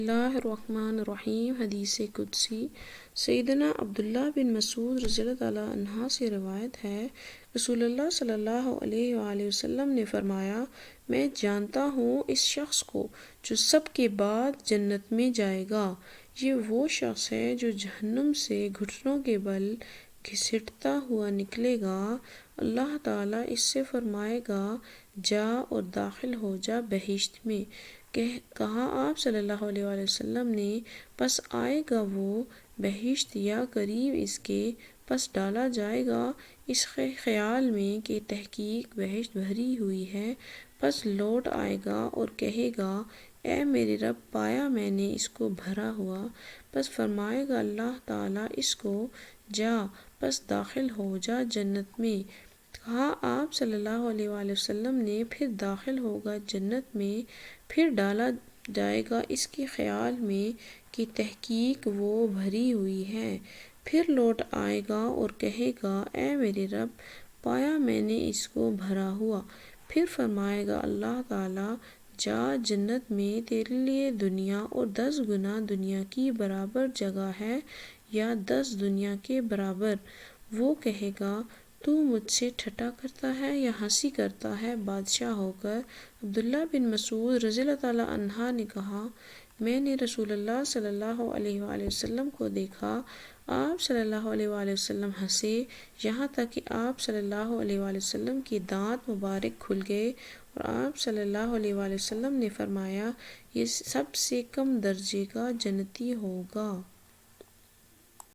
اللہ الرحمن الرحیم۔ حدیث قدسی سیدنا عبداللہ بن مسعود رضی اللہ تعالیٰ عنہ سے روایت ہے، رسول اللہ صلی اللہ علیہ وآلہ وسلم نے فرمایا، میں جانتا ہوں اس شخص کو جو سب کے بعد جنت میں جائے گا۔ یہ وہ شخص ہے جو جہنم سے گھٹنوں کے بل گھسیٹتا ہوا نکلے گا۔ اللہ تعالیٰ اس سے فرمائے گا، جا اور داخل ہو جا بہشت میں۔ کہا آپ صلی اللہ علیہ وآلہ وسلم نے، پس آئے گا وہ بہشت یا قریب اس کے، پس ڈالا جائے گا اس خیال میں کہ تحقیق بہشت بھری ہوئی ہے، پس لوٹ آئے گا اور کہے گا، اے میرے رب، پایا میں نے اس کو بھرا ہوا۔ پس فرمائے گا اللہ تعالیٰ اس کو، جا، پس داخل ہو جا جنت میں۔ کہا آپ صلی اللہ علیہ وآلہ وسلم نے، پھر داخل ہوگا جنت میں، پھر ڈالا جائے گا اس کے خیال میں کہ تحقیق وہ بھری ہوئی ہے، پھر لوٹ آئے گا اور کہے گا، اے میرے رب، پایا میں نے اس کو بھرا ہوا۔ پھر فرمائے گا اللہ تعالیٰ، جا، جنت میں تیرے لیے دنیا اور 10 گنا دنیا کی برابر جگہ ہے یا 10 دنیا کے برابر۔ وہ کہے گا، تو مجھ سے ٹھٹا کرتا ہے یا ہنسی کرتا ہے بادشاہ ہو کر؟ عبداللہ بن مسعود رضی اللہ تعالیٰ عنہ نے کہا، میں نے رسول اللہ صلی اللہ علیہ وآلہ وسلم کو دیکھا، آپ صلی اللہ علیہ وآلہ وسلم ہنسے، یہاں تک کہ آپ صلی اللہ علیہ وآلہ وسلم کے دانت مبارک کھل گئے، اور آپ صلی اللہ علیہ وآلہ وسلم نے فرمایا، یہ سب سے کم درجے کا جنتی ہوگا۔